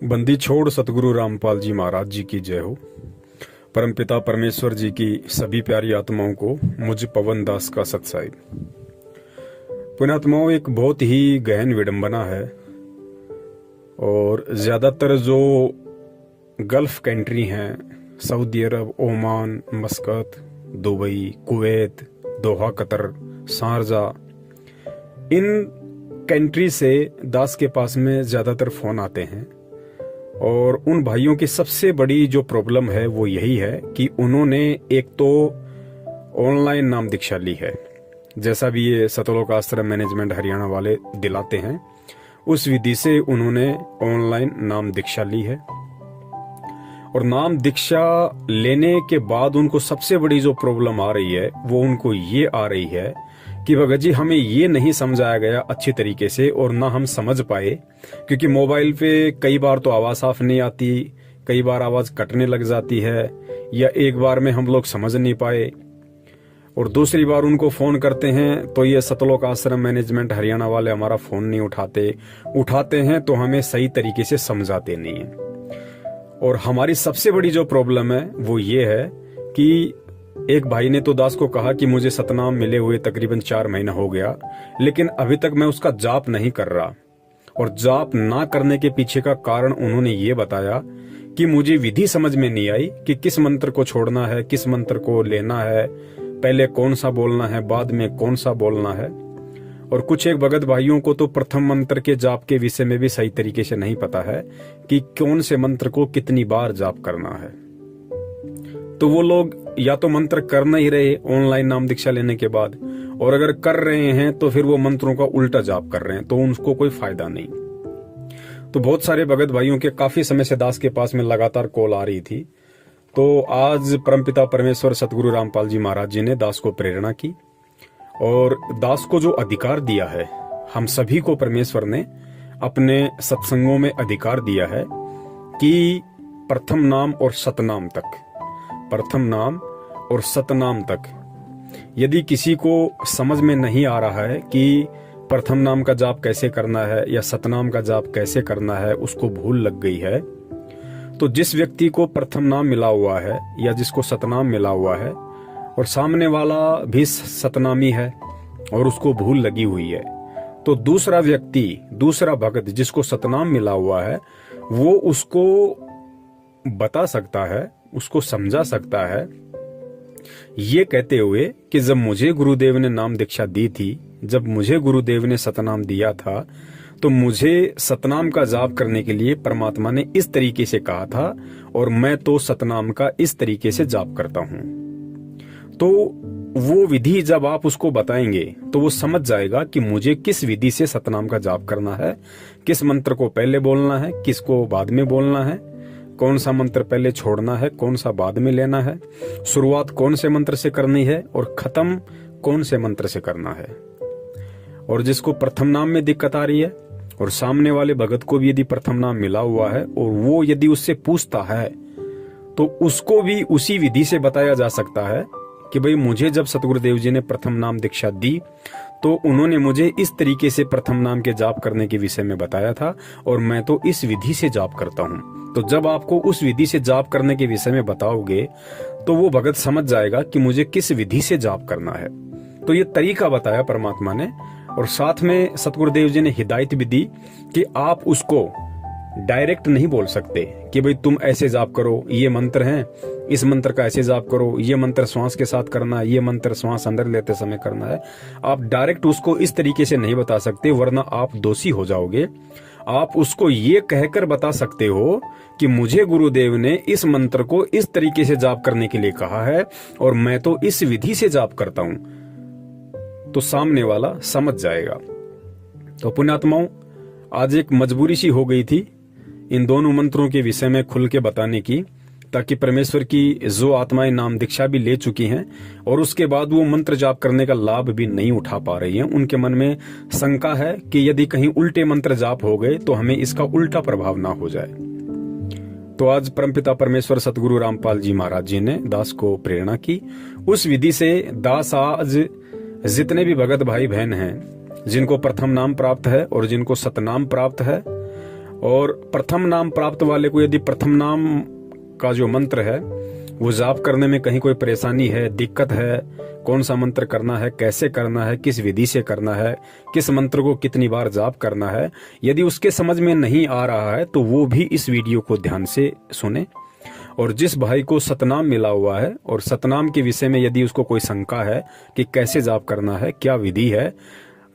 बंदी छोड़ सतगुरु रामपाल जी महाराज जी की जय हो। परमपिता परमेश्वर जी की सभी प्यारी आत्माओं को मुझ पवन दास का सत्साई। पुण्यात्माओं, एक बहुत ही गहन विडंबना है और ज्यादातर जो गल्फ कंट्री हैं, Saudi Arab, Oman, मस्कत, Dubai, Kuwait, Doha, Qatar, Sharjah, in country से दास के पास में ज्यादातर फोन आते हैं और उन भाइयों की सबसे बड़ी जो प्रॉब्लम है वो यही है कि उन्होंने एक तो ऑनलाइन नाम दीक्षा ली है, जैसा भी ये सतलोक आश्रम मैनेजमेंट हरियाणा वाले दिलाते हैं, उस विधि से उन्होंने ऑनलाइन नाम दीक्षा ली है। और नाम दीक्षा लेने के बाद उनको सबसे बड़ी जो प्रॉब्लम आ रही है वो उनको ये आ रही है कि भगत जी हमें ये नहीं समझाया गया अच्छी तरीके से और ना हम समझ पाए, क्योंकि मोबाइल पे कई बार तो आवाज साफ नहीं आती, कई बार आवाज कटने लग जाती है, या एक बार में हम लोग समझ नहीं पाए और दूसरी बार उनको फोन करते हैं तो ये सतलोक आश्रम मैनेजमेंट हरियाणा वाले हमारा फोन नहीं उठाते हैं तो हमें सही तरीके से समझाते नहीं है। और हमारी सबसे बड़ी जो प्रॉब्लम है वो ये है कि एक भाई ने तो दास को कहा कि मुझे सतनाम मिले हुए तकरीबन 4 महीना हो गया, लेकिन अभी तक मैं उसका जाप नहीं कर रहा। और जाप ना करने के पीछे का कारण उन्होंने ये बताया कि मुझे विधि समझ में नहीं आई कि किस मंत्र को छोड़ना है, किस मंत्र को लेना है, पहले कौन सा बोलना है, बाद में कौन सा बोलना है। और कुछ एक भगत भाइयों को तो प्रथम मंत्र के जाप के विषय में भी सही तरीके से नहीं पता है कि कौन से मंत्र को कितनी बार जाप करना है। तो वो लोग या तो मंत्र कर नहीं रहे ऑनलाइन नाम दीक्षा लेने के बाद, और अगर कर रहे हैं तो फिर वो मंत्रों का उल्टा जाप कर रहे हैं, तो उनको कोई फायदा नहीं। तो बहुत सारे भगत भाइयों के काफी समय से दास के पास में लगातार कॉल आ रही थी। तो आज परमपिता परमेश्वर सतगुरु रामपाल जी महाराज जी ने दास को प्रेरणा की और दास को जो अधिकार दिया है, हम सभी को परमेश्वर ने अपने सत्संगों में अधिकार दिया है कि प्रथम नाम और सतनाम तक, प्रथम नाम और सतनाम तक, यदि किसी को समझ में नहीं आ रहा है कि प्रथम नाम का जाप कैसे करना है या सतनाम का जाप कैसे करना है, उसको भूल लग गई है, तो जिस व्यक्ति को प्रथम नाम मिला हुआ है या जिसको सतनाम मिला हुआ है और सामने वाला भी सतनामी है और उसको भूल लगी हुई है, तो दूसरा व्यक्ति, दूसरा भगत जिसको सतनाम मिला हुआ है, वो उसको बता सकता है, उसको समझा सकता है, ये कहते हुए कि जब मुझे गुरुदेव ने नाम दीक्षा दी थी, जब मुझे गुरुदेव ने सतनाम दिया था, तो मुझे सतनाम का जाप करने के लिए परमात्मा ने इस तरीके से कहा था और मैं तो सतनाम का इस तरीके से जाप करता हूं। तो वो विधि जब आप उसको बताएंगे तो वो समझ जाएगा कि मुझे किस विधि से सतनाम का जाप करना है, किस मंत्र को पहले बोलना है, किसको बाद में बोलना है, कौन सा मंत्र पहले छोड़ना है, कौन सा बाद में लेना है, शुरुआत कौन से मंत्र से करनी है और खत्म कौन से मंत्र से करना है। और जिसको प्रथम नाम में दिक्कत आ रही है और सामने वाले भगत को भी यदि प्रथम नाम मिला हुआ है और वो यदि उससे पूछता है तो उसको भी उसी विधि से बताया जा सकता है कि भाई मुझे जब सतगुरुदेव जी ने प्रथम नाम दीक्षा दी तो उन्होंने मुझे इस तरीके से प्रथम नाम के जाप करने के विषय में बताया था और मैं तो इस विधि से जाप करता हूं। तो जब आपको उस विधि से जाप करने के विषय में बताओगे तो वो भगत समझ जाएगा कि मुझे किस विधि से जाप करना है। तो ये तरीका बताया परमात्मा ने और साथ में सतगुरुदेव जी ने हिदायत भी दी कि आप उसको डायरेक्ट नहीं बोल सकते कि भाई तुम ऐसे जाप करो, ये मंत्र हैं, इस मंत्र का ऐसे जाप करो, ये मंत्र श्वास के साथ करना है, ये मंत्र श्वास अंदर लेते समय करना है। आप डायरेक्ट उसको इस तरीके से नहीं बता सकते, वरना आप दोषी हो जाओगे। आप उसको ये कहकर बता सकते हो कि मुझे गुरुदेव ने इस मंत्र को इस तरीके से जाप करने के लिए कहा है और मैं तो इस विधि से जाप करता हूं, तो सामने वाला समझ जाएगा। तो पुण्यात्माओं, आज एक मजबूरी सी हो गई थी इन दोनों मंत्रों के विषय में खुल के बताने की, ताकि परमेश्वर की जो आत्माएं नाम दीक्षा भी ले चुकी हैं और उसके बाद वो मंत्र जाप करने का लाभ भी नहीं उठा पा रही हैं, उनके मन में शंका है कि यदि कहीं उल्टे मंत्र जाप हो गए तो हमें इसका उल्टा प्रभाव ना हो जाए। तो आज परमपिता परमेश्वर सतगुरु रामपाल जी महाराज जी ने दास को प्रेरणा की। उस विधि से दास आज जितने भी भगत भाई बहन हैं जिनको प्रथम नाम प्राप्त है और जिनको सतनाम प्राप्त है, और प्रथम नाम प्राप्त वाले को यदि प्रथम नाम का जो मंत्र है वो जाप करने में कहीं कोई परेशानी है, दिक्कत है, कौन सा मंत्र करना है, कैसे करना है, किस विधि से करना है, किस मंत्र को कितनी बार जाप करना है, यदि उसके समझ में नहीं आ रहा है तो वो भी इस वीडियो को ध्यान से सुने। और जिस भाई को सतनाम मिला हुआ है और सतनाम के विषय में यदि उसको कोई शंका है कि कैसे जाप करना है, क्या विधि है,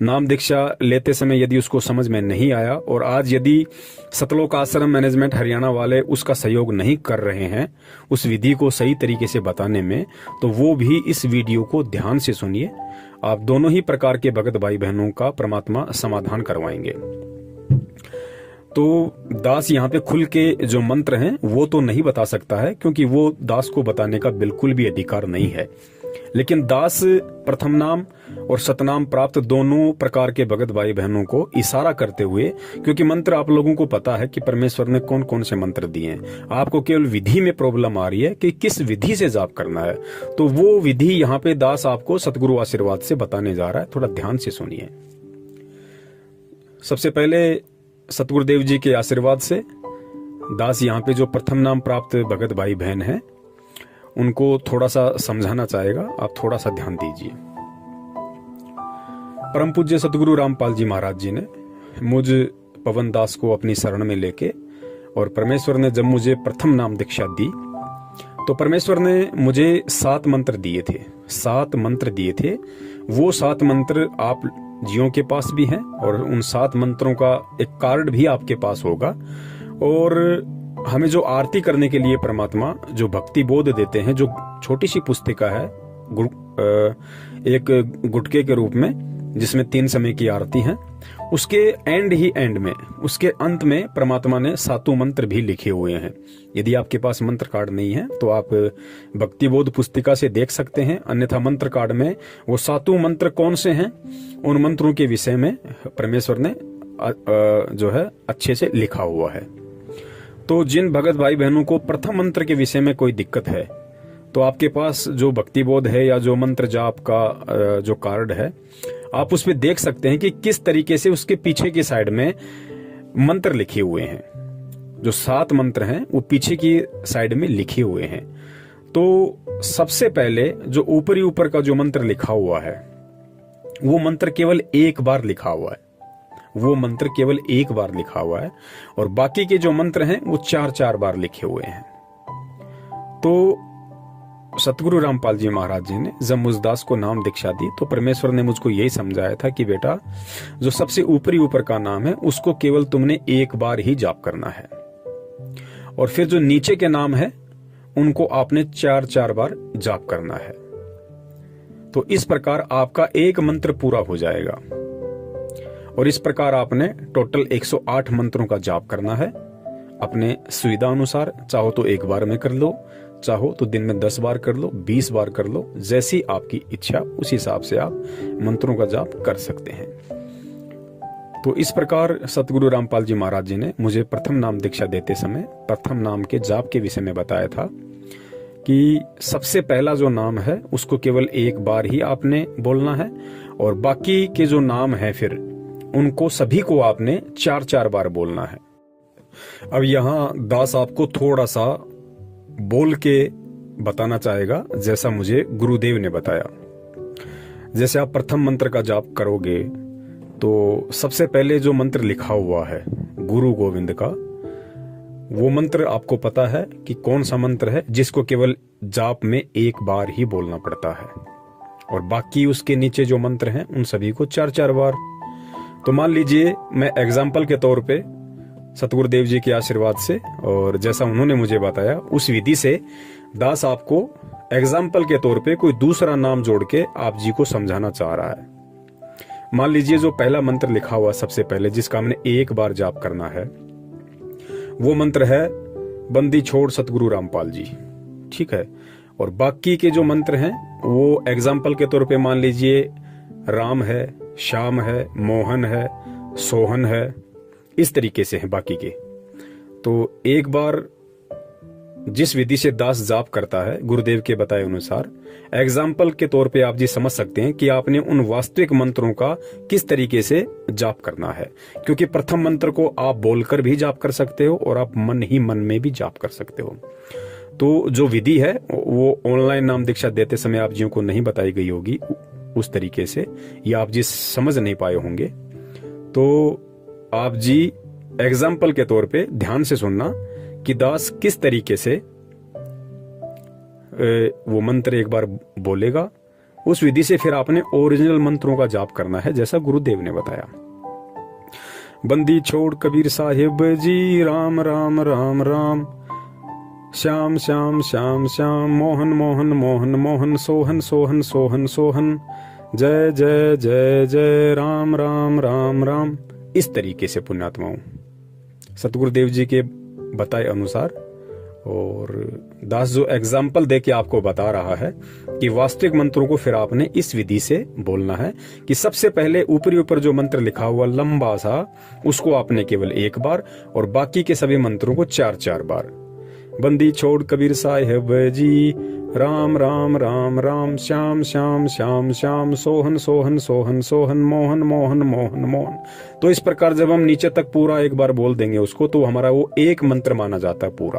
नाम दीक्षा लेते समय यदि उसको समझ में नहीं आया और आज यदि सतलोक आश्रम मैनेजमेंट हरियाणा वाले उसका सहयोग नहीं कर रहे हैं उस विधि को सही तरीके से बताने में, तो वो भी इस वीडियो को ध्यान से सुनिए। आप दोनों ही प्रकार के भगत भाई बहनों का परमात्मा समाधान करवाएंगे। तो दास यहाँ पे खुल के जो मंत्र हैं वो तो नहीं बता सकता है, क्योंकि वो दास को बताने का बिल्कुल भी अधिकार नहीं है। लेकिन दास प्रथम नाम और सतनाम प्राप्त दोनों प्रकार के भगत भाई बहनों को इशारा करते हुए, क्योंकि मंत्र आप लोगों को पता है कि परमेश्वर ने कौन कौन से मंत्र दिए हैं, आपको केवल विधि में प्रॉब्लम आ रही है कि किस विधि से जाप करना है, तो वो विधि यहाँ पे दास आपको सतगुरु आशीर्वाद से बताने जा रहा है। थोड़ा ध्यान से सुनिए। सबसे पहले सतगुरुदेव जी के आशीर्वाद से दास यहाँ पे जो प्रथम नाम प्राप्त भगत भाई बहन हैं उनको थोड़ा सा समझाना चाहेगा, आप थोड़ा सा ध्यान दीजिए। परम पूज्य सतगुरु रामपाल जी महाराज जी ने मुझ पवन दास को अपनी शरण में लेके, और परमेश्वर ने जब मुझे प्रथम नाम दीक्षा दी तो परमेश्वर ने मुझे 7 मंत्र दिए थे। 7 मंत्र दिए थे। वो 7 मंत्र आप जियों के पास भी हैं और उन 7 मंत्रों का एक कार्ड भी आपके पास होगा। और हमें जो आरती करने के लिए परमात्मा जो भक्ति बोध देते हैं, जो छोटी सी पुस्तिका है एक गुटके के रूप में, जिसमें 3 समय की आरती है, उसके एंड में, उसके अंत में परमात्मा ने 7 मंत्र भी लिखे हुए हैं। यदि आपके पास मंत्र कार्ड नहीं है तो आप भक्ति बोध पुस्तिका से देख सकते हैं, अन्यथा मंत्र कार्ड में वो 7 मंत्र कौन से हैं उन मंत्रों के विषय में परमेश्वर ने जो है अच्छे से लिखा हुआ है। तो जिन भगत भाई बहनों को प्रथम मंत्र के विषय में कोई दिक्कत है तो आपके पास जो भक्ति बोध है या जो मंत्र जाप का जो कार्ड है, आप उस पर देख सकते हैं कि किस तरीके से उसके पीछे की साइड में मंत्र लिखे हुए हैं। जो 7 मंत्र हैं वो पीछे की साइड में लिखे हुए हैं। तो सबसे पहले जो ऊपर का जो मंत्र लिखा हुआ है वो मंत्र केवल एक बार लिखा हुआ है, वो मंत्र केवल एक बार लिखा हुआ है, और बाकी के जो मंत्र हैं वो 4-4 बार लिखे हुए हैं। तो सतगुरु रामपाल जी महाराज जी ने जब मुझ दास को नाम दीक्षा दी तो परमेश्वर ने मुझको यही समझाया था कि बेटा, जो सबसे ऊपर का नाम है उसको केवल तुमने एक बार ही जाप करना है, और फिर जो नीचे के नाम है उनको आपने 4-4 बार जाप करना है। तो इस प्रकार आपका एक मंत्र पूरा हो जाएगा, और इस प्रकार आपने टोटल 108 मंत्रों का जाप करना है अपने सुविधा अनुसार। चाहो तो एक बार में कर लो, चाहो तो दिन में 10 बार कर लो, 20 बार कर लो, जैसी आपकी इच्छा उस हिसाब से आप मंत्रों का जाप कर सकते हैं। तो इस प्रकार सतगुरु रामपाल जी महाराज जी ने मुझे प्रथम नाम दीक्षा देते समय प्रथम नाम के जाप के विषय में बताया था कि सबसे पहला जो नाम है उसको केवल एक बार ही आपने बोलना है, और बाकी के जो नाम है फिर उनको सभी को आपने 4-4 बार बोलना है। अब यहाँ दास आपको थोड़ा सा बोल के बताना चाहेगा, जैसा मुझे गुरुदेव ने बताया। जैसे आप प्रथम मंत्र का जाप करोगे तो सबसे पहले जो मंत्र लिखा हुआ है गुरु गोविंद का, वो मंत्र आपको पता है कि कौन सा मंत्र है जिसको केवल जाप में एक बार ही बोलना पड़ता है, और बाकी उसके नीचे जो मंत्र हैं उन सभी को 4-4 बार। तो मान लीजिए मैं एग्जाम्पल के तौर पे सतगुरुदेव जी के आशीर्वाद से और जैसा उन्होंने मुझे बताया उस विधि से दास आपको एग्जाम्पल के तौर पे कोई दूसरा नाम जोड़ के आप जी को समझाना चाह रहा है। मान लीजिए जो पहला मंत्र लिखा हुआ सबसे पहले जिसका हमने एक बार जाप करना है, वो मंत्र है बंदी छोड़ सतगुरु रामपाल जी, ठीक है। और बाकी के जो मंत्र हैं वो एग्जाम्पल के तौर पे मान लीजिए राम है, श्याम है, मोहन है, सोहन है, इस तरीके से हैं बाकी के। तो एक बार जिस विधि से दास जाप करता है गुरुदेव के बताए अनुसार, एग्जाम्पल के तौर पे आप जी समझ सकते हैं कि आपने उन वास्तविक मंत्रों का किस तरीके से जाप करना है। क्योंकि प्रथम मंत्र को आप बोलकर भी जाप कर सकते हो और आप मन ही मन में भी जाप कर सकते हो। तो जो विधि है वो ऑनलाइन नाम दीक्षा देते समय आप जियों को नहीं बताई गई होगी उस तरीके से, या आप जी समझ नहीं पाए होंगे। तो आप जी एग्जाम्पल के तौर पे ध्यान से सुनना कि दास किस तरीके से वो मंत्र एक बार बोलेगा, उस विधि से फिर आपने ओरिजिनल मंत्रों का जाप करना है जैसा गुरुदेव ने बताया। बंदी छोड़ कबीर साहिब जी, राम राम राम राम, श्याम श्याम श्याम श्याम, मोहन मोहन मोहन मोहन, सोहन सोहन सोहन सोहन, जय जय जय जय, राम राम राम राम। इस तरीके से पुण्यात्माओं सतगुरुदेव जी के बताए अनुसार, और दास जो एग्जाम्पल दे के आपको बता रहा है कि वास्तविक मंत्रों को फिर आपने इस विधि से बोलना है कि सबसे पहले ऊपरी ऊपर जो मंत्र लिखा हुआ लंबा सा, उसको आपने केवल एक बार और बाकी के सभी मंत्रों को 4-4 बार। बंदी छोड़ कबीर साहिब जी, राम राम राम राम, श्याम श्याम श्याम श्याम, सोहन सोहन सोहन सोहन, मोहन मोहन मोहन मोहन। तो इस प्रकार जब हम नीचे तक पूरा एक बार बोल देंगे उसको, तो हमारा वो एक मंत्र माना जाता है पूरा।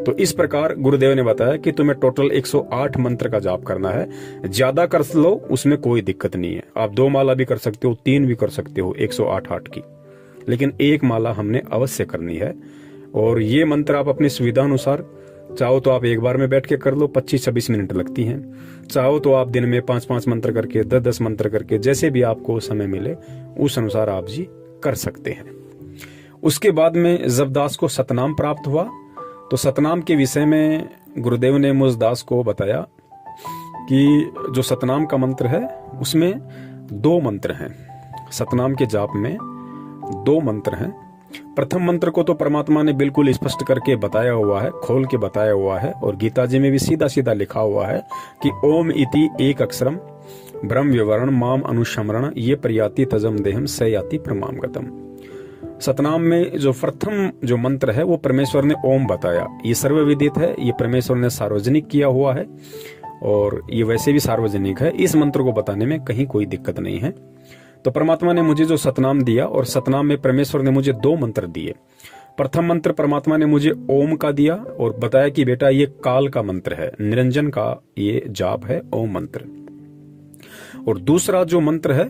तो इस प्रकार गुरुदेव ने बताया कि तुम्हें टोटल 108 मंत्र का जाप करना है। ज्यादा कर लो उसमें कोई दिक्कत नहीं है, आप 2 माला भी कर सकते हो, 3 भी कर सकते हो 108 की, लेकिन एक माला हमने अवश्य करनी है। और ये मंत्र आप अपनी सुविधा अनुसार चाहो तो आप एक बार में बैठ के कर लो, 25-26 मिनट लगती हैं। चाहो तो आप दिन में 5-5 मंत्र करके, 10-10 मंत्र करके, जैसे भी आपको समय मिले उस अनुसार आप जी कर सकते हैं। उसके बाद में जब दास को सतनाम प्राप्त हुआ, तो सतनाम के विषय में गुरुदेव ने मुझ दास को बताया कि जो सतनाम का मंत्र है उसमें 2 मंत्र हैं। सतनाम के जाप में 2 मंत्र हैं। प्रथम मंत्र को तो परमात्मा ने बिल्कुल स्पष्ट करके बताया हुआ है, खोल के बताया हुआ है, और गीता जी में भी सीधा सीधा लिखा हुआ है कि ओम इति एक अक्षरम ब्रह्म विवरण माम अनुशमरण, ये प्रयाति तजम देहम स याति प्रमाम गतम। सतनाम में जो प्रथम जो मंत्र है वो परमेश्वर ने ओम बताया। ये सर्वविदित है, ये परमेश्वर ने सार्वजनिक किया हुआ है और ये वैसे भी सार्वजनिक है। इस मंत्र को बताने में कहीं कोई दिक्कत नहीं है। तो परमात्मा ने मुझे जो सतनाम दिया, और सतनाम में परमेश्वर ने मुझे 2 मंत्र दिए। प्रथम मंत्र परमात्मा ने मुझे ओम का दिया और बताया कि बेटा ये काल का मंत्र है, निरंजन का ये जाप है ओम मंत्र। और दूसरा जो मंत्र है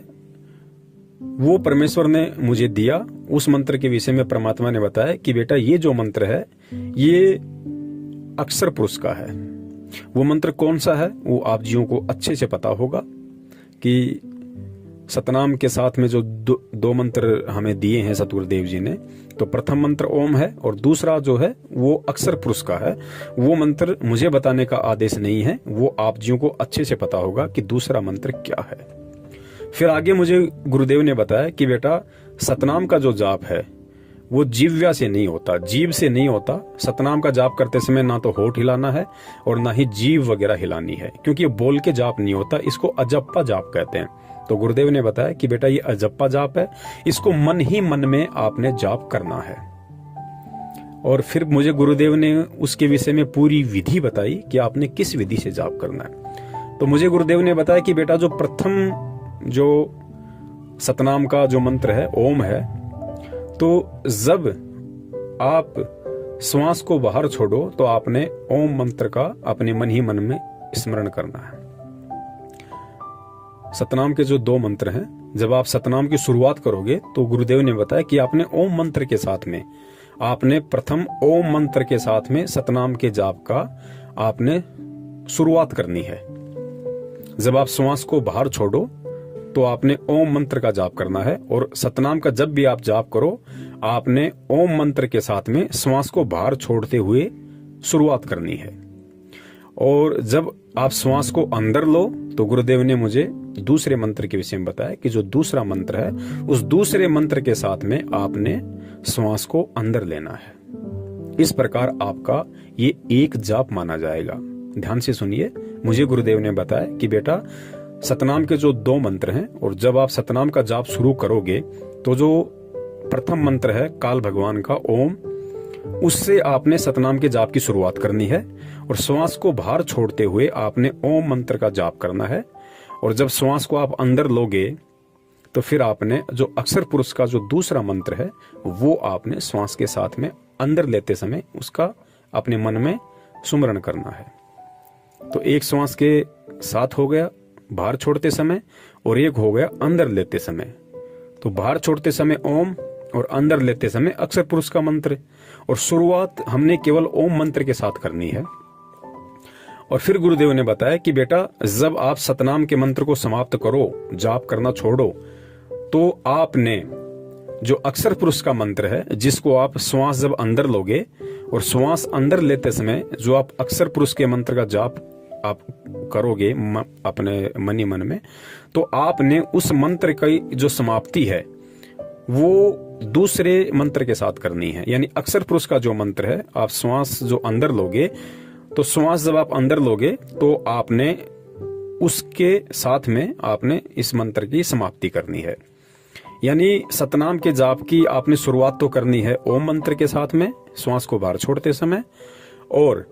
वो परमेश्वर ने मुझे दिया, उस मंत्र के विषय में परमात्मा ने बताया कि बेटा ये जो मंत्र है ये अक्षर पुरुष का है। वो मंत्र कौन सा है वो आप जियों को अच्छे से पता होगा कि सतनाम के साथ में जो 2 मंत्र हमें दिए हैं सतगुरुदेव जी ने, तो प्रथम मंत्र ओम है और दूसरा जो है वो अक्षर पुरुष का है। वो मंत्र मुझे बताने का आदेश नहीं है, वो आप जियों को अच्छे से पता होगा कि दूसरा मंत्र क्या है। फिर आगे मुझे गुरुदेव ने बताया कि बेटा सतनाम का जो जाप है वो जीव्या से नहीं होता, जीभ से नहीं होता। सतनाम का जाप करते समय ना तो होठ हिलाना है और ना ही जीभ वगैरह हिलानी है, क्योंकि ये बोल के जाप नहीं होता, इसको अजप्पा जाप कहते हैं। तो गुरुदेव ने बताया कि बेटा ये अजप्पा जाप है, इसको मन ही मन में आपने जाप करना है। और फिर मुझे गुरुदेव ने उसके विषय में पूरी विधि बताई कि आपने किस विधि से जाप करना है। तो मुझे गुरुदेव ने बताया कि बेटा जो प्रथम जो सतनाम का जो मंत्र है ओम है, तो जब आप श्वास को बाहर छोड़ो तो आपने ओम मंत्र का अपने मन ही मन में स्मरण करना है। सतनाम के जो 2 मंत्र हैं, जब आप सतनाम की शुरुआत करोगे तो गुरुदेव ने बताया कि आपने ओम मंत्र के साथ में, आपने प्रथम ओम मंत्र के साथ में सतनाम के जाप का आपने शुरुआत करनी है। जब आप श्वास को बाहर छोड़ो तो आपने ओम मंत्र का जाप करना है, और सतनाम का जब भी आप जाप करो आपने ओम मंत्र के साथ में श्वास को बाहर छोड़ते हुए शुरुआत करनी है। और जब आप श्वास को अंदर लो तो गुरुदेव ने मुझे दूसरे मंत्र के विषय में बताया कि जो दूसरा मंत्र है उस दूसरे मंत्र के साथ में आपने श्वास को अंदर लेना है। इस प्रकार आपका ये एक जाप माना जाएगा। ध्यान से सुनिए, मुझे गुरुदेव ने बताया कि बेटा सतनाम के जो 2 मंत्र हैं, और जब आप सतनाम का जाप शुरू करोगे तो जो प्रथम मंत्र है काल भगवान का ओम, उससे आपने सतनाम के जाप की शुरुआत करनी है और श्वास को बाहर छोड़ते हुए आपने ओम मंत्र का जाप करना है। और जब श्वास को आप अंदर लोगे तो फिर आपने जो अक्षर पुरुष का जो दूसरा मंत्र है वो आपने श्वास के साथ में अंदर लेते समय उसका अपने मन में सुमरण करना है। तो एक श्वास के साथ हो गया बाहर छोड़ते समय और एक हो गया अंदर लेते समय। तो बाहर छोड़ते समय ओम और अंदर लेते समय अक्षर पुरुष का मंत्र। और शुरुआत हमने केवल ओम मंत्र के साथ करनी है। और फिर गुरुदेव ने बताया कि बेटा जब आप सतनाम के मंत्र को समाप्त करो, जाप करना छोड़ो, तो आपने जो अक्षर पुरुष का मंत्र है जिसको आप श्वास जब अंदर लोगे और श्वास अंदर लेते समय जो आप अक्षर पुरुष के मंत्र का जाप आप करोगे अपने मन ही मन में, तो आपने उस मंत्र की जो समाप्ति है वो दूसरे मंत्र के साथ करनी है। यानी अक्षर पुरुष का जो मंत्र है आप श्वास जो अंदर लोगे, तो श्वास जब आप अंदर लोगे तो आपने उसके साथ में आपने इस मंत्र की समाप्ति करनी है। यानी सतनाम के जाप की आपने शुरुआत तो करनी है ओम मंत्र के साथ में श्वास को बाहर छोड़ते समय, और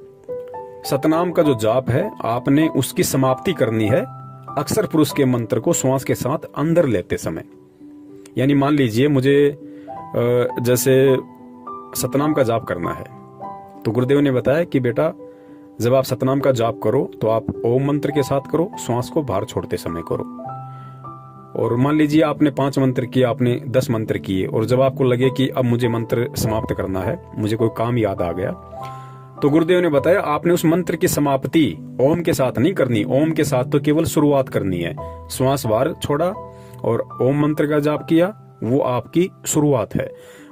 सतनाम का जो जाप है आपने उसकी समाप्ति करनी है अक्षर पुरुष के मंत्र को श्वास के साथ अंदर लेते समय। यानी मान लीजिए मुझे जैसे सतनाम का जाप करना है, तो गुरुदेव ने बताया कि बेटा जब आप सतनाम का जाप करो तो आप ओम मंत्र के साथ करो, श्वास को बाहर छोड़ते समय करो। और मान लीजिए आपने 5 मंत्र किए, आपने 10 मंत्र किए, और जब आपको लगे कि अब मुझे मंत्र समाप्त करना है, मुझे कोई काम याद आ गया, तो गुरुदेव ने बताया आपने उस मंत्र की समाप्ति ओम के साथ नहीं करनी। ओम के साथ तो केवल शुरुआत करनी है। श्वास बाहर छोड़ा और ओम मंत्र का जाप किया, वो आपकी शुरुआत है।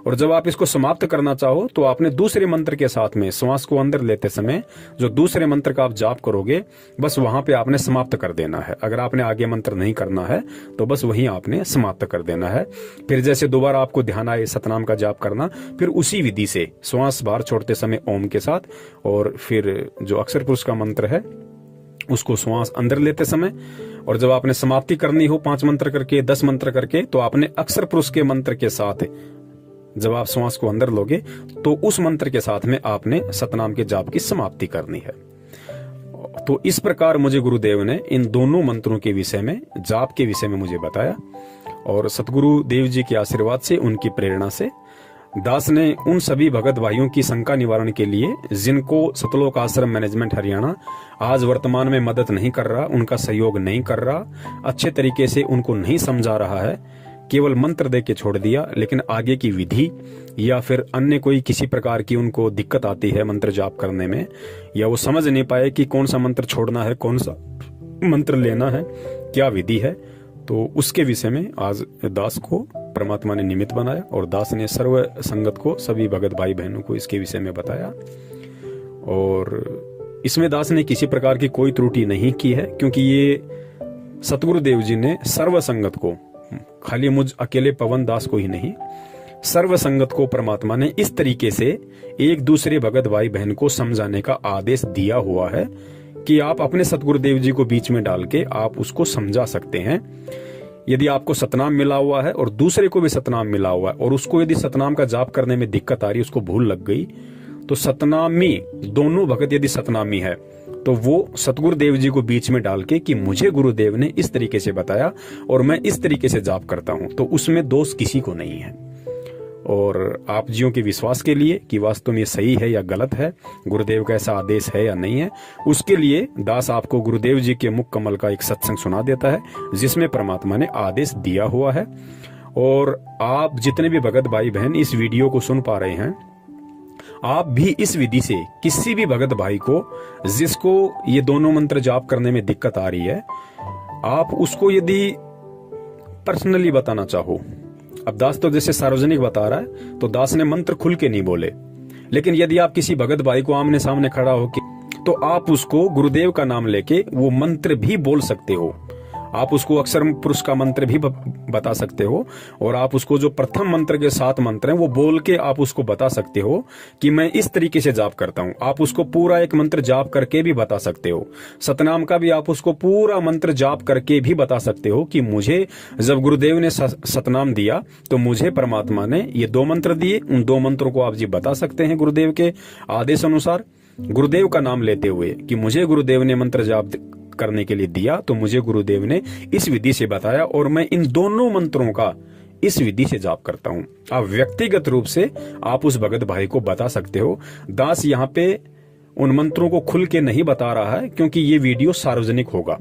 और जब आप इसको समाप्त करना चाहो तो आपने दूसरे मंत्र के साथ में श्वास को अंदर लेते समय जो दूसरे मंत्र का आप जाप करोगे, बस वहां पे आपने समाप्त कर देना है। अगर आपने आगे मंत्र नहीं करना है तो बस वहीं आपने समाप्त कर देना है। फिर जैसे दोबारा आपको ध्यान आए सतनाम का जाप करना, फिर उसी विधि से श्वास बाहर छोड़ते समय ओम के साथ, और फिर जो अक्षर पुरुष का मंत्र है उसको श्वास अंदर लेते समय, और जब आपने समाप्ति करनी हो 5 मंत्र करके 10 मंत्र करके, तो आपने अक्षर पुरुष के मंत्र के साथ जब आप श्वास को अंदर लोगे तो उस मंत्र के साथ में आपने सतनाम के जाप की समाप्ति करनी है। तो इस प्रकार मुझे गुरुदेव ने इन दोनों मंत्रों के विषय में, जाप के विषय में मुझे बताया। और सतगुरु देव जी के आशीर्वाद से, उनकी प्रेरणा से दास ने उन सभी भगत भाइयों की शंका निवारण के लिए जिनको सतलोक आश्रम मैनेजमेंट हरियाणा आज वर्तमान में मदद नहीं कर रहा, उनका सहयोग नहीं कर रहा, अच्छे तरीके से उनको नहीं समझा रहा है, केवल मंत्र दे के छोड़ दिया, लेकिन आगे की विधि या फिर अन्य कोई किसी प्रकार की उनको दिक्कत आती है मंत्र जाप करने में, या वो समझ नहीं पाए कि कौन सा मंत्र छोड़ना है, कौन सा मंत्र लेना है, क्या विधि है, तो उसके विषय में आज दास को परमात्मा ने निमित्त बनाया और दास ने सर्व संगत को, सभी भगत भाई बहनों को इसके विषय में बताया। और इसमें दास ने किसी प्रकार की कोई त्रुटि नहीं की है, क्योंकि ये सतगुरु देव जी ने सर्व संगत को, खाली मुझ अकेले पवन दास को ही नहीं, सर्व संगत को परमात्मा ने इस तरीके से एक दूसरे भगत भाई बहन को समझाने का आदेश दिया हुआ है कि आप अपने सतगुरुदेव जी को बीच में डाल के आप उसको समझा सकते हैं। यदि आपको सतनाम मिला हुआ है और दूसरे को भी सतनाम मिला हुआ है और उसको यदि सतनाम का जाप करने में दिक्कत आ रही है, उसको भूल लग गई, तो सतनामी दोनों भगत यदि सतनामी है तो वो सतगुरुदेव जी को बीच में डाल के कि मुझे गुरुदेव ने इस तरीके से बताया और मैं इस तरीके से जाप करता हूं, तो उसमें दोष किसी को नहीं है। और आप जियों के विश्वास के लिए कि वास्तव में सही है या गलत है, गुरुदेव का ऐसा आदेश है या नहीं है, उसके लिए दास आपको गुरुदेव जी के मुख कमल का एक सत्संग सुना देता है जिसमें परमात्मा ने आदेश दिया हुआ है। और आप जितने भी भगत भाई बहन इस वीडियो को सुन पा रहे हैं, आप भी इस विधि से किसी भी भगत भाई को जिसको ये दोनों मंत्र जाप करने में दिक्कत आ रही है, आप उसको यदि पर्सनली बताना चाहो, अब दास तो जैसे सार्वजनिक बता रहा है तो दास ने मंत्र खुल के नहीं बोले, लेकिन यदि आप किसी भगत भाई को आमने सामने खड़ा हो के, तो आप उसको गुरुदेव का नाम लेके वो मंत्र भी बोल सकते हो। आप उसको अक्षर पुरुष का मंत्र भी बता सकते हो, और आप उसको जो प्रथम मंत्र के 7 मंत्र हैं वो बोल के आप उसको बता सकते हो कि मैं इस तरीके से जाप करता हूं। आप उसको पूरा एक मंत्र जाप करके भी बता सकते हो। सतनाम का भी आप उसको पूरा मंत्र जाप करके भी बता सकते हो कि मुझे जब गुरुदेव ने सतनाम दिया तो मुझे परमात्मा ने ये 2 मंत्र दिए। उन 2 मंत्रों को आप जी बता सकते हैं गुरुदेव के आदेश अनुसार, गुरुदेव का नाम लेते हुए कि मुझे गुरुदेव ने मंत्र जाप करने के लिए दिया, तो मुझे गुरुदेव ने इस विधि से बताया और मैं इन दोनों मंत्रों का इस विधि से जाप करता हूं। आप व्यक्तिगत रूप से आप उस भगत भाई को बता सकते हो। दास यहाँ पे उन मंत्रों को खुल के नहीं बता रहा है क्योंकि ये वीडियो सार्वजनिक होगा,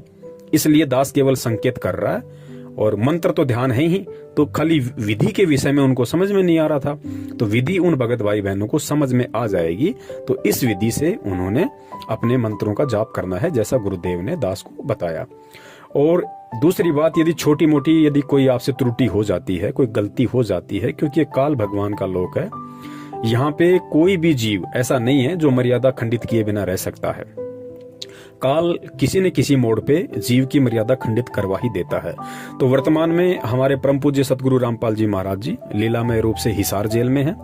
इसलिए दास केवल संकेत कर रहा है, और मंत्र तो ध्यान है ही, तो खाली विधि के विषय में उनको समझ में नहीं आ रहा था, तो विधि उन भगत भाई बहनों को समझ में आ जाएगी। तो इस विधि से उन्होंने अपने मंत्रों का जाप करना है जैसा गुरुदेव ने दास को बताया। और दूसरी बात, यदि छोटी मोटी यदि कोई आपसे त्रुटि हो जाती है, कोई गलती हो जाती है, क्योंकि ये काल भगवान का लोक है, यहाँ पे कोई भी जीव ऐसा नहीं है जो मर्यादा खंडित किए बिना रह सकता है। काल किसी न किसी मोड़ पे जीव की मर्यादा खंडित करवा ही देता है। तो वर्तमान में हमारे परम पूज्य सतगुरु रामपाल जी महाराज जी लीलामय रूप से हिसार जेल में हैं।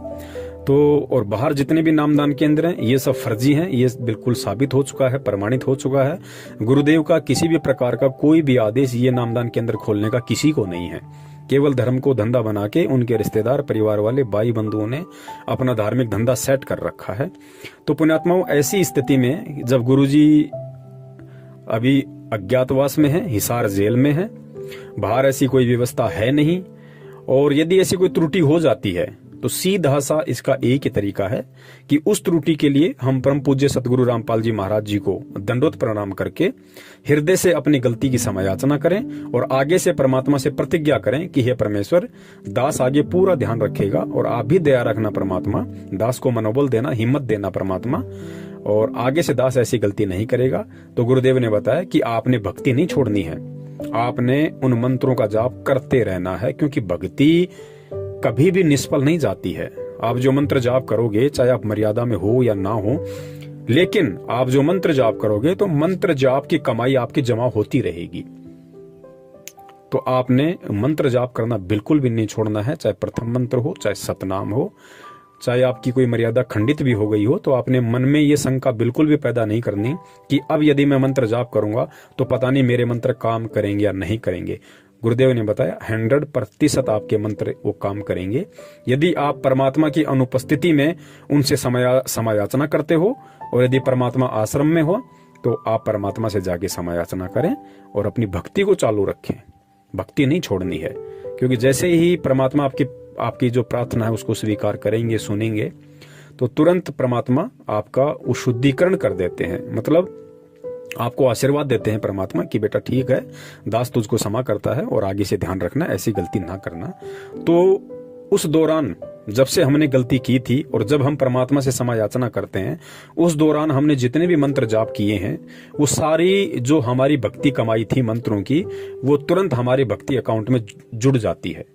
तो और बाहर जितने भी नामदान केंद्र हैं ये सब फर्जी हैं, ये बिल्कुल साबित हो चुका है, प्रमाणित हो चुका है। गुरुदेव का किसी भी प्रकार का कोई भी आदेश ये नामदान केंद्र खोलने का किसी को नहीं है। केवल धर्म को धंधा बना के उनके रिश्तेदार, परिवार वाले, भाई बंधुओं ने अपना धार्मिक धंधा सेट कर रखा है। तो पुण्यात्माओं, ऐसी स्थिति में जब गुरुजी अभी अज्ञातवास में है, हिसार जेल में है, बाहर ऐसी कोई व्यवस्था है नहीं, और यदि ऐसी कोई त्रुटि हो जाती है तो सीधा सा इसका एक ही तरीका है कि उस त्रुटि के लिए हम परम पूज्य सतगुरु रामपाल जी महाराज जी को दंडोत प्रणाम करके हृदय से अपनी गलती की समायाचना करें और आगे से परमात्मा से प्रतिज्ञा करें कि हे परमेश्वर, दास आगे पूरा ध्यान रखेगा, और आप भी दया रखना परमात्मा, दास को मनोबल देना, हिम्मत देना परमात्मा, और आगे से दास ऐसी गलती नहीं करेगा। तो गुरुदेव ने बताया कि आपने भक्ति नहीं छोड़नी है, आपने उन मंत्रों का जाप करते रहना है, क्योंकि भक्ति कभी भी निष्फल नहीं जाती है। आप जो मंत्र जाप करोगे, चाहे आप मर्यादा में हो या ना हो, लेकिन आप जो मंत्र जाप करोगे तो मंत्र जाप की कमाई आपकी जमा होती रहेगी। तो आपने मंत्र जाप करना बिल्कुल भी नहीं छोड़ना है, चाहे प्रथम मंत्र हो, चाहे सतनाम हो, चाहे आपकी कोई मर्यादा खंडित भी हो गई हो, तो आपने मन में ये शंका बिल्कुल भी पैदा नहीं करनी कि अब यदि मैं मंत्र जाप करूंगा तो पता नहीं मेरे मंत्र काम करेंगे या नहीं करेंगे। गुरुदेव ने बताया 100% आपके मंत्र वो काम करेंगे यदि आप परमात्मा की अनुपस्थिति में उनसे समायाचना करते हो, और यदि परमात्मा आश्रम में हो तो आप परमात्मा से जाके समायाचना करें और अपनी भक्ति को चालू रखें। भक्ति नहीं छोड़नी है, क्योंकि जैसे ही परमात्मा आपकी जो प्रार्थना है उसको स्वीकार करेंगे, सुनेंगे, तो तुरंत परमात्मा आपका वो शुद्धिकरण कर देते हैं। मतलब आपको आशीर्वाद देते हैं परमात्मा कि बेटा ठीक है, दास तुझको क्षमा करता है और आगे से ध्यान रखना, ऐसी गलती ना करना। तो उस दौरान जब से हमने गलती की थी और जब हम परमात्मा से समायाचना करते हैं, उस दौरान हमने जितने भी मंत्र जाप किए हैं वो सारी जो हमारी भक्ति कमाई थी मंत्रों की, वो तुरंत हमारे भक्ति अकाउंट में जुड़ जाती है।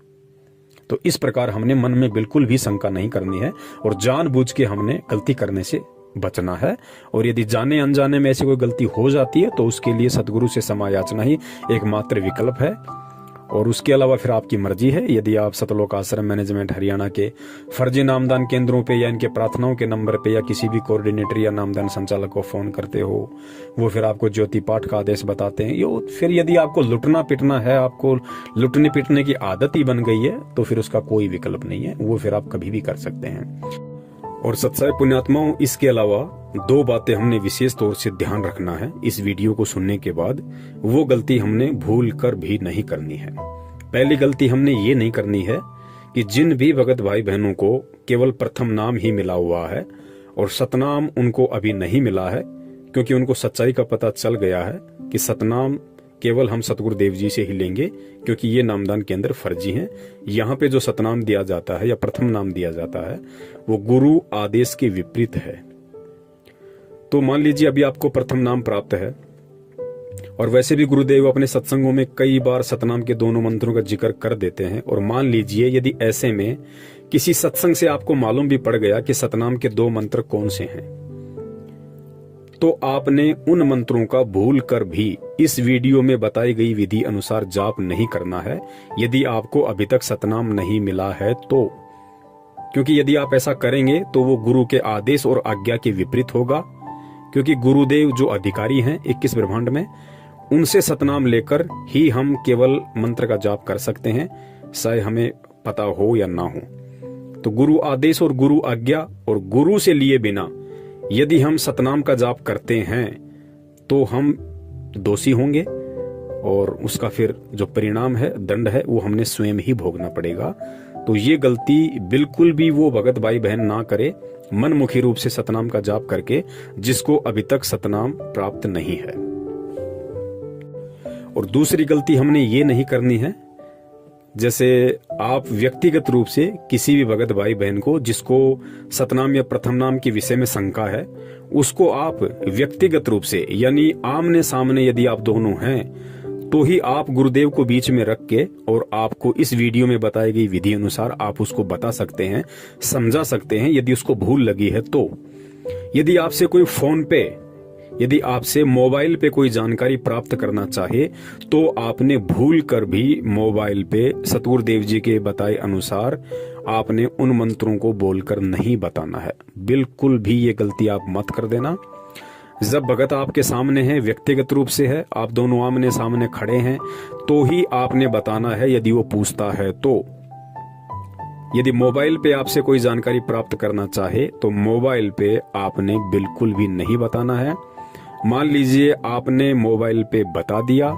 तो इस प्रकार हमने मन में बिल्कुल भी शंका नहीं करनी है और जानबूझ के हमने गलती करने से बचना है। और यदि जाने अनजाने में ऐसी कोई गलती हो जाती है तो उसके लिए सदगुरु से समायाचना ही एकमात्र विकल्प है, और उसके अलावा फिर आपकी मर्जी है। यदि आप सतलोक आश्रम मैनेजमेंट हरियाणा के फर्जी नामदान केंद्रों पे या इनके प्रार्थनाओं के नंबर पे या किसी भी कोऑर्डिनेटर या नामदान संचालक को फोन करते हो, वो फिर आपको ज्योति पाठ का आदेश बताते हैं, यो फिर यदि आपको लुटना पिटना है, आपको लुटने पिटने की आदत ही बन गई है, तो फिर उसका कोई विकल्प नहीं है, वो फिर आप कभी भी कर सकते हैं। और सत्साई पुण्यात्माओं, इसके अलावा 2 बातें हमने विशेष तौर से ध्यान रखना है इस वीडियो को सुनने के बाद। वो गलती हमने भूल कर भी नहीं करनी है। पहली गलती हमने ये नहीं करनी है कि जिन भी भगत भाई बहनों को केवल प्रथम नाम ही मिला हुआ है और सतनाम उनको अभी नहीं मिला है, क्योंकि उनको सच्चाई का पता चल गया है कि सतनाम केवल हम सतगुरुदेव जी से ही लेंगे, क्योंकि ये नामदान केंद्र फर्जी हैं। यहाँ पे जो सतनाम दिया जाता है या प्रथम नाम दिया जाता है वो गुरु आदेश के विपरीत है। तो मान लीजिए अभी आपको प्रथम नाम प्राप्त है, और वैसे भी गुरुदेव अपने सत्संगों में कई बार सतनाम के दोनों मंत्रों का जिक्र कर देते हैं, और मान लीजिए यदि ऐसे में किसी सत्संग से आपको मालूम भी पड़ गया कि सतनाम के 2 मंत्र कौन से हैं, तो आपने उन मंत्रों का भूल कर भी इस वीडियो में बताई गई विधि अनुसार जाप नहीं करना है, यदि आपको अभी तक सतनाम नहीं मिला है तो। क्योंकि यदि आप ऐसा करेंगे तो वो गुरु के आदेश और आज्ञा के विपरीत होगा, क्योंकि गुरुदेव जो अधिकारी हैं 21 ब्रह्मांड में, उनसे सतनाम लेकर ही हम केवल मंत्र का जाप कर सकते हैं, चाहे हमें पता हो या ना हो। तो गुरु आदेश और गुरु आज्ञा और गुरु से लिए बिना यदि हम सतनाम का जाप करते हैं तो हम दोषी होंगे, और उसका फिर जो परिणाम है, दंड है, वो हमने स्वयं ही भोगना पड़ेगा। तो ये गलती बिल्कुल भी वो भगत भाई बहन ना करे, मनमुखी रूप से सतनाम का जाप करके, जिसको अभी तक सतनाम प्राप्त नहीं है। और दूसरी गलती हमने ये नहीं करनी है, जैसे आप व्यक्तिगत रूप से किसी भी भगत भाई बहन को जिसको सतनाम या प्रथम नाम के विषय में शंका है, उसको आप व्यक्तिगत रूप से, यानी आमने सामने यदि आप दोनों हैं, तो ही आप गुरुदेव को बीच में रख के और आपको इस वीडियो में बताई गई विधि अनुसार आप उसको बता सकते हैं, समझा सकते हैं, यदि उसको भूल लगी है तो। यदि आपसे कोई फोन पे, यदि आपसे मोबाइल पे कोई जानकारी प्राप्त करना चाहे, तो आपने भूल कर भी मोबाइल पे सतगुरुदेव जी के बताए अनुसार आपने उन मंत्रों को बोलकर नहीं बताना है। बिल्कुल भी ये गलती आप मत कर देना। जब भगत आपके सामने है, व्यक्तिगत रूप से है, आप दोनों आमने सामने खड़े हैं, तो ही आपने बताना है, यदि वो पूछता है तो। यदि मोबाइल पे आपसे कोई जानकारी प्राप्त करना चाहे तो मोबाइल पे आपने बिल्कुल भी नहीं बताना है। मान लीजिए आपने मोबाइल पे बता दिया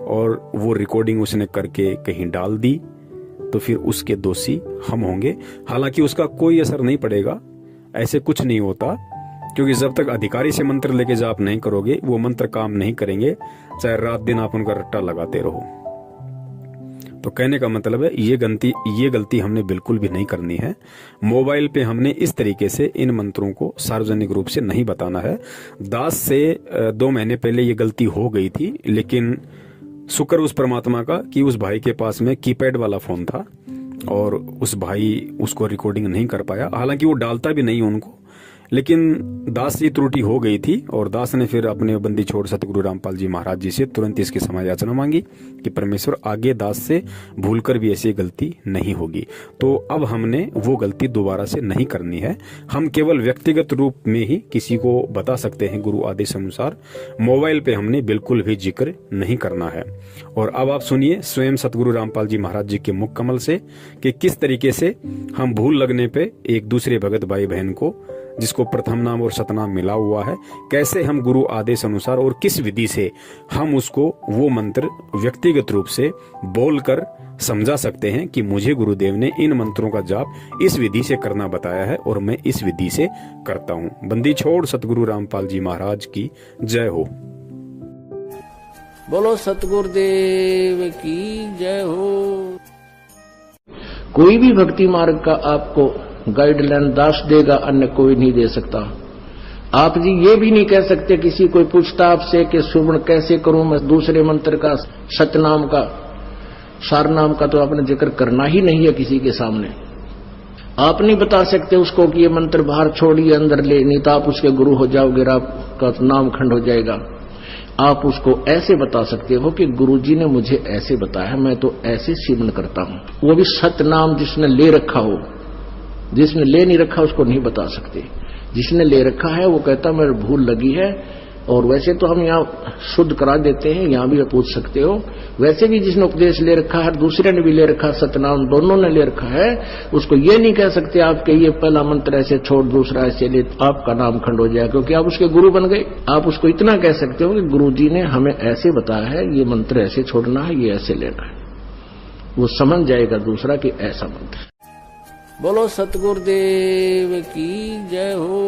और वो रिकॉर्डिंग उसने करके कहीं डाल दी, तो फिर उसके दोषी हम होंगे। हालांकि उसका कोई असर नहीं पड़ेगा, ऐसे कुछ नहीं होता, क्योंकि जब तक अधिकारी से मंत्र लेके जाप नहीं करोगे, वो मंत्र काम नहीं करेंगे, चाहे रात दिन आप उनका रट्टा लगाते रहो। तो कहने का मतलब है ये गलती हमने बिल्कुल भी नहीं करनी है। मोबाइल पे हमने इस तरीके से इन मंत्रों को सार्वजनिक रूप से नहीं बताना है। दास से 2 महीने पहले ये गलती हो गई थी, लेकिन शुक्र उस परमात्मा का कि उस भाई के पास में कीपैड वाला फोन था और उस भाई उसको रिकॉर्डिंग नहीं कर पाया। हालांकि वो डालता भी नहीं उनको, लेकिन दास से त्रुटि हो गई थी और दास ने फिर अपने बंदी छोड़ सतगुरु रामपाल जी महाराज जी से तुरंत इसकी क्षमा याचना मांगी कि परमेश्वर आगे दास से भूलकर भी ऐसी गलती नहीं होगी। तो अब हमने वो गलती दोबारा से नहीं करनी है। हम केवल व्यक्तिगत रूप में ही किसी को बता सकते हैं गुरु आदेश अनुसार। मोबाइल पे हमने बिल्कुल भी जिक्र नहीं करना है। और अब आप सुनिए स्वयं सतगुरु रामपाल जी महाराज जी के मुख कमल से कि किस तरीके से हम भूल लगने पे एक दूसरे भगत भाई बहन को, जिसको प्रथम नाम और सतनाम मिला हुआ है, कैसे हम गुरु आदेश अनुसार और किस विधि से हम उसको वो मंत्र व्यक्तिगत रूप से बोलकर समझा सकते हैं कि मुझे गुरुदेव ने इन मंत्रों का जाप इस विधि से करना बताया है और मैं इस विधि से करता हूँ। बंदी छोड़ सतगुरु रामपाल जी महाराज की जय हो। बोलो सतगुरुदेव की जय हो। कोई भी भक्ति मार्ग का आपको गाइडलाइन दास देगा, अन्य कोई नहीं दे सकता। आप जी ये भी नहीं कह सकते, किसी कोई पूछता आपसे कि सुमन कैसे करूं मैं दूसरे मंत्र का, सतनाम का, सारनाम का, तो आपने जिक्र करना ही नहीं है किसी के सामने। आप नहीं बता सकते उसको कि ये मंत्र बाहर छोड़िए अंदर ले, नहीं तो आप उसके गुरु हो जाओगे, आपका नाम खंड हो जाएगा। आप उसको ऐसे बता सकते हो कि गुरुजी ने मुझे ऐसे बताया, मैं तो ऐसे सिमरन करता हूं। वो भी सतनाम जिसने ले रखा हो, जिसने ले नहीं रखा उसको नहीं बता सकते। जिसने ले रखा है वो कहता मेरे भूल लगी है। और वैसे तो हम यहाँ शुद्ध करा देते हैं, यहाँ भी पूछ सकते हो। वैसे भी जिसने उपदेश ले रखा है, दूसरे ने भी ले रखा, सतनाम दोनों ने ले रखा है, उसको ये नहीं कह सकते आप कि ये पहला मंत्र ऐसे छोड़ दूसरा ऐसे ले, आपका नाम खंड हो जाए, क्योंकि आप उसके गुरु बन गए। आप उसको इतना कह सकते हो कि गुरु जी ने हमें ऐसे बताया है, ये मंत्र ऐसे छोड़ना है, ये ऐसे लेना है। वो समझ जाएगा दूसरा कि ऐसा मंत्र। बोलो सतगुरुदेव की जय हो।